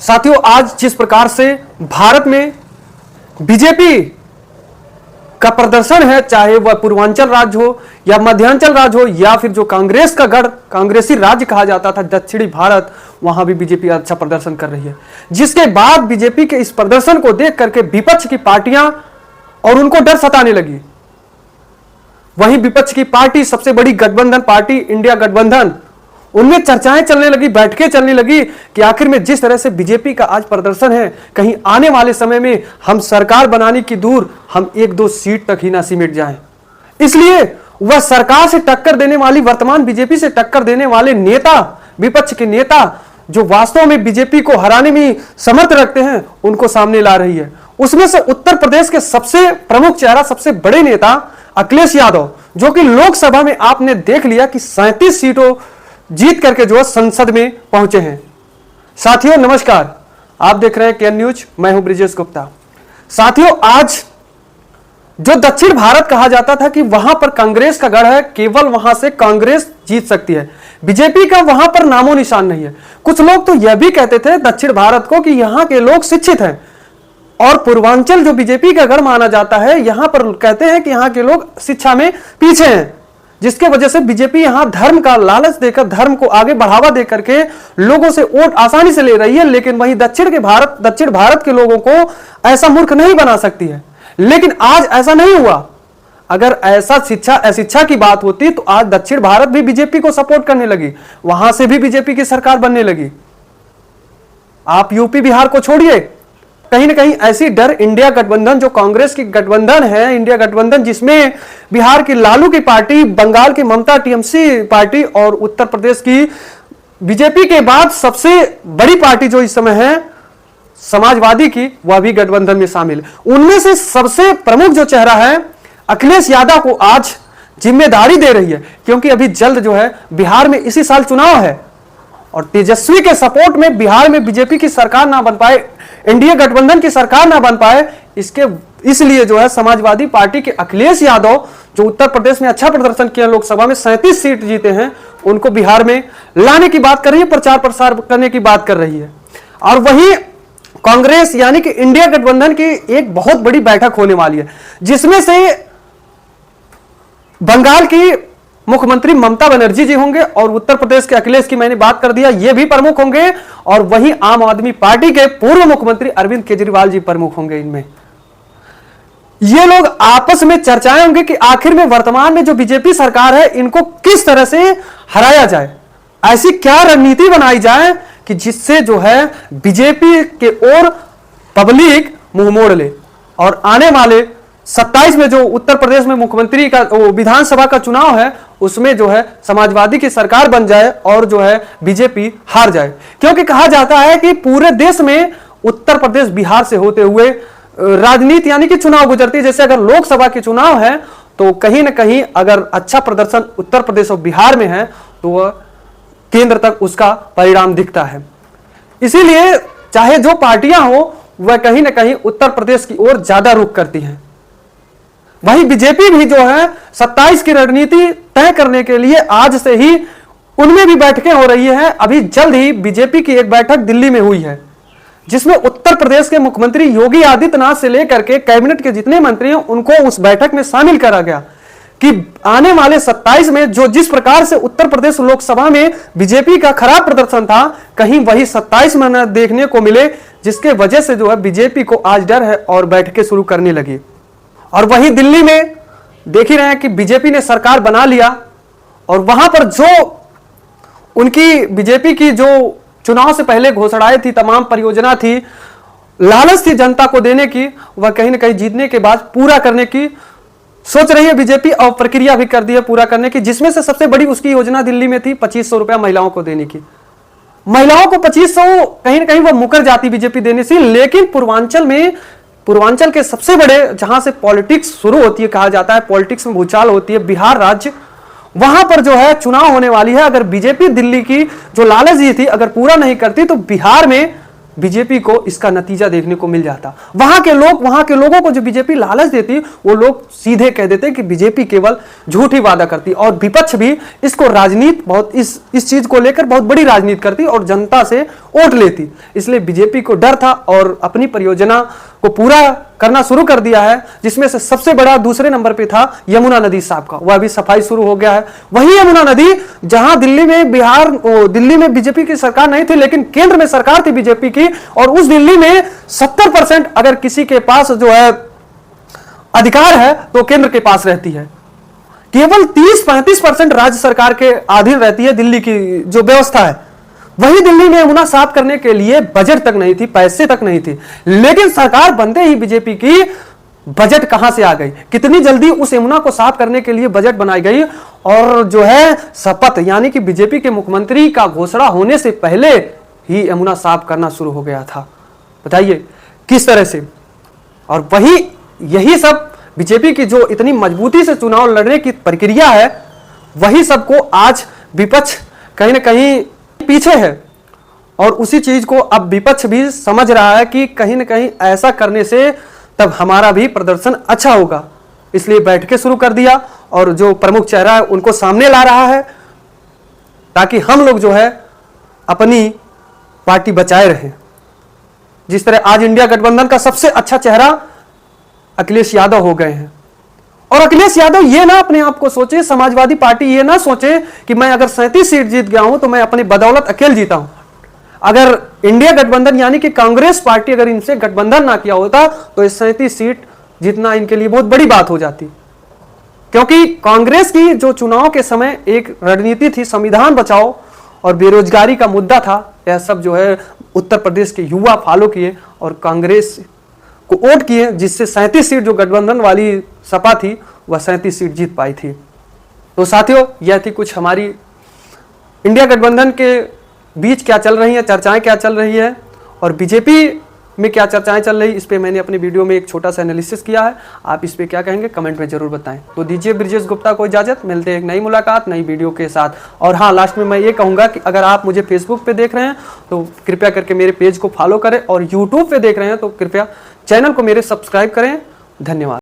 साथियों, आज जिस प्रकार से भारत में बीजेपी का प्रदर्शन है, चाहे वह पूर्वांचल राज्य हो या मध्यांचल राज्य हो या फिर जो कांग्रेस का गढ़, कांग्रेसी राज्य कहा जाता था दक्षिणी भारत, वहां भी बीजेपी अच्छा प्रदर्शन कर रही है। जिसके बाद बीजेपी के इस प्रदर्शन को देख करके विपक्ष की पार्टियां और उनको डर सताने लगी। वहीं विपक्ष की पार्टी, सबसे बड़ी गठबंधन पार्टी इंडिया गठबंधन, उनमें चर्चाएं चलने लगी, बैठकें चलने लगी कि आखिर में जिस तरह से बीजेपी का आज प्रदर्शन है, कहीं आने वाले समय में हम सरकार बनाने की दूर, हम 1-2 सीट तक ही ना सिमट जाएं। इसलिए वह सरकार से टक्कर देने वाली, वर्तमान बीजेपी से टक्कर देने वाले नेता, विपक्ष के नेता जो वास्तव में बीजेपी को हराने में समर्थ रखते हैं, उनको सामने ला रही है। उसमें से उत्तर प्रदेश के सबसे प्रमुख चेहरा, सबसे बड़े नेता अखिलेश यादव, जो कि लोकसभा में आपने देख लिया कि 37 सीटों जीत करके जो संसद में पहुंचे हैं। साथियों नमस्कार, आप देख रहे हैं केएन न्यूज, मैं हूं ब्रिजेश गुप्ता। साथियों, आज जो दक्षिण भारत कहा जाता था कि वहां पर कांग्रेस का गढ़ है, केवल वहां से कांग्रेस जीत सकती है, बीजेपी का वहां पर नामो निशान नहीं है। कुछ लोग तो यह भी कहते थे दक्षिण भारत को कि यहां के लोग शिक्षित हैं, और पूर्वांचल जो बीजेपी का गढ़ माना जाता है, यहां पर कहते हैं कि यहां के लोग शिक्षा में पीछे हैं, जिसके वजह से बीजेपी यहां धर्म का लालच देकर, धर्म को आगे बढ़ावा देकर के लोगों से वोट आसानी से ले रही है। लेकिन वहीं दक्षिण भारत के लोगों को ऐसा मूर्ख नहीं बना सकती है। लेकिन आज ऐसा नहीं हुआ। अगर ऐसा अशिक्षा की बात होती तो आज दक्षिण भारत भी बीजेपी को सपोर्ट करने लगी, वहां से भी बीजेपी की सरकार बनने लगी। आप यूपी बिहार को छोड़िए, कहीं ना कहीं ऐसी डर इंडिया गठबंधन, जो कांग्रेस की गठबंधन है, इंडिया गठबंधन, जिसमें बिहार की लालू की पार्टी, बंगाल की ममता टीएमसी पार्टी और उत्तर प्रदेश की बीजेपी के बाद सबसे बड़ी पार्टी जो इस समय है समाजवादी की, वह भी गठबंधन में शामिल है। उनमें से सबसे प्रमुख जो चेहरा है अखिलेश यादव को आज जिम्मेदारी दे रही है, क्योंकि अभी जल्द जो है बिहार में इसी साल चुनाव है, और तेजस्वी के सपोर्ट में बिहार में बीजेपी की सरकार ना बन पाए, इंडिया गठबंधन की सरकार ना बन पाए, इसलिए जो है समाजवादी पार्टी के अखिलेश यादव, जो उत्तर प्रदेश में अच्छा प्रदर्शन किया, लोकसभा में 37 सीट जीते हैं, उनको बिहार में लाने की बात कर रही है, प्रचार प्रसार करने की बात कर रही है। और वही कांग्रेस यानी कि इंडिया गठबंधन की एक बहुत बड़ी बैठक होने वाली है, जिसमें से बंगाल की मुख्यमंत्री ममता बनर्जी जी होंगे, और उत्तर प्रदेश के अखिलेश की मैंने बात कर दिया, ये भी प्रमुख होंगे, और वहीं आम आदमी पार्टी के पूर्व मुख्यमंत्री अरविंद केजरीवाल जी प्रमुख होंगे। इनमें ये लोग आपस में चर्चाएं होंगी कि आखिर में वर्तमान में जो बीजेपी सरकार है, इनको किस तरह से हराया जाए, ऐसी क्या रणनीति बनाई जाए कि जिससे जो है बीजेपी के ओर पब्लिक मुंह मोड़ ले, और आने वाले 27 में जो उत्तर प्रदेश में मुख्यमंत्री का विधानसभा का चुनाव है, उसमें जो है समाजवादी की सरकार बन जाए और जो है बीजेपी हार जाए। क्योंकि कहा जाता है कि पूरे देश में उत्तर प्रदेश बिहार से होते हुए राजनीति यानी कि चुनाव गुजरती है। जैसे अगर लोकसभा के चुनाव है तो कहीं ना कहीं अगर अच्छा प्रदर्शन उत्तर प्रदेश और बिहार में है तो वह केंद्र तक उसका परिणाम दिखता है। इसीलिए चाहे जो पार्टियां हो, वह कहीं ना कहीं उत्तर प्रदेश की ओर ज्यादा रुख करती हैं। वहीं बीजेपी भी जो है 27 की रणनीति तय करने के लिए आज से ही उनमें भी बैठकें हो रही हैं। अभी जल्द ही बीजेपी की एक बैठक दिल्ली में हुई है, जिसमें उत्तर प्रदेश के मुख्यमंत्री योगी आदित्यनाथ से लेकर के कैबिनेट के जितने मंत्री हैं, उनको उस बैठक में शामिल करा गया कि आने वाले 27 में जो जिस प्रकार से उत्तर प्रदेश लोकसभा में बीजेपी का खराब प्रदर्शन था, कहीं वही 27 में न देखने को मिले, जिसके वजह से जो है बीजेपी को आज डर है और बैठकें शुरू करने लगी। और वहीं दिल्ली में देख ही रहे हैं कि बीजेपी ने सरकार बना लिया, और वहां पर जो उनकी बीजेपी की जो चुनाव से पहले घोषणाएं थी, तमाम परियोजना थी, लालच थी जनता को देने की, वह कहीं ना कहीं जीतने के बाद पूरा करने की सोच रही है बीजेपी, और प्रक्रिया भी कर दी है पूरा करने की। जिसमें से सबसे बड़ी उसकी योजना दिल्ली में थी 2500 रुपया महिलाओं को देने की। महिलाओं को 2500 कहीं ना कहीं वह मुकर जाती बीजेपी देने से, लेकिन पूर्वांचल के सबसे बड़े, जहां से पॉलिटिक्स शुरू होती है, कहा जाता है पॉलिटिक्स में भूचाल होती है, बिहार राज्य, वहां पर जो है चुनाव होने वाली है। अगर बीजेपी दिल्ली की जो लालच दी थी अगर पूरा नहीं करती तो बिहार में बीजेपी को इसका नतीजा देखने को मिल जाता। वहां के लोगों को जो बीजेपी लालच देती, वो लोग सीधे कह देते कि बीजेपी केवल झूठी वादा करती, और विपक्ष भी इसको राजनीति बहुत इस चीज को लेकर बहुत बड़ी राजनीति करती और जनता से वोट लेती। इसलिए बीजेपी को डर था और अपनी परियोजना को पूरा करना शुरू कर दिया है, जिसमें से सबसे बड़ा दूसरे नंबर पे था यमुना नदी साहब का। वह अभी सफाई शुरू हो गया है। वही यमुना नदी जहां दिल्ली में बीजेपी की सरकार नहीं थी, लेकिन केंद्र में सरकार थी बीजेपी की, और उस दिल्ली में 70% अगर किसी के पास जो है अधिकार है तो केंद्र के पास रहती है। केवल 30-35% राज्य सरकार के अधीन रहती है दिल्ली की जो व्यवस्था है। वही दिल्ली में यमुना साफ करने के लिए बजट तक नहीं थी, पैसे तक नहीं थी, लेकिन सरकार बनते ही बीजेपी की बजट कहां से आ गई, कितनी जल्दी उस यमुना को साफ करने के लिए बजट बनाई गई। और जो है शपथ यानी कि बीजेपी के मुख्यमंत्री का घोषणा होने से पहले ही यमुना साफ करना शुरू हो गया था। बताइए किस तरह से। और वही यही सब बीजेपी की जो इतनी मजबूती से चुनाव लड़ने की प्रक्रिया है, वही सबको आज विपक्ष कहीं ना कहीं पीछे है। और उसी चीज को अब विपक्ष भी समझ रहा है कि कहीं ना कहीं ऐसा करने से तब हमारा भी प्रदर्शन अच्छा होगा, इसलिए बैठकें शुरू कर दिया और जो प्रमुख चेहरा है उनको सामने ला रहा है, ताकि हम लोग जो है अपनी पार्टी बचाए रहें। जिस तरह आज इंडिया गठबंधन का सबसे अच्छा चेहरा अखिलेश यादव हो गए हैं। और अखिलेश यादव ये ना अपने आप को सोचे, समाजवादी पार्टी ये ना सोचे कि मैं अगर 37 सीट जीत गया हूं तो मैं अपनी बदौलत अकेले जीता हूं। अगर इंडिया गठबंधन यानी कि कांग्रेस पार्टी अगर इनसे गठबंधन ना किया होता तो इस 37 सीट जीतना इनके लिए बहुत बड़ी बात हो जाती। क्योंकि कांग्रेस की जो चुनाव के समय एक रणनीति थी, संविधान बचाओ और बेरोजगारी का मुद्दा था, यह सब जो है उत्तर प्रदेश के युवा फॉलो किए और कांग्रेस को वोट किए, जिससे 37 सीट जो गठबंधन वाली सपा थी वह 37 सीट जीत पाई थी। तो साथियों, यह थी कुछ हमारी इंडिया गठबंधन के बीच क्या चल रही है, चर्चाएं क्या चल रही है और बीजेपी में क्या चर्चाएं चल रही, इस पे मैंने अपने वीडियो में एक छोटा सा एनालिसिस किया है। आप इस पे क्या कहेंगे कमेंट में जरूर बताएं। तो दीजिए ब्रिजेश गुप्ता को इजाजत, मिलते हैं एक नई मुलाकात नई वीडियो के साथ। और हाँ, लास्ट में मैं ये कहूंगा कि अगर आप मुझे फेसबुक पे देख रहे हैं तो कृपया करके मेरे पेज को फॉलो करें, और यूट्यूब पे देख रहे हैं तो कृपया चैनल को मेरे सब्सक्राइब करें। धन्यवाद।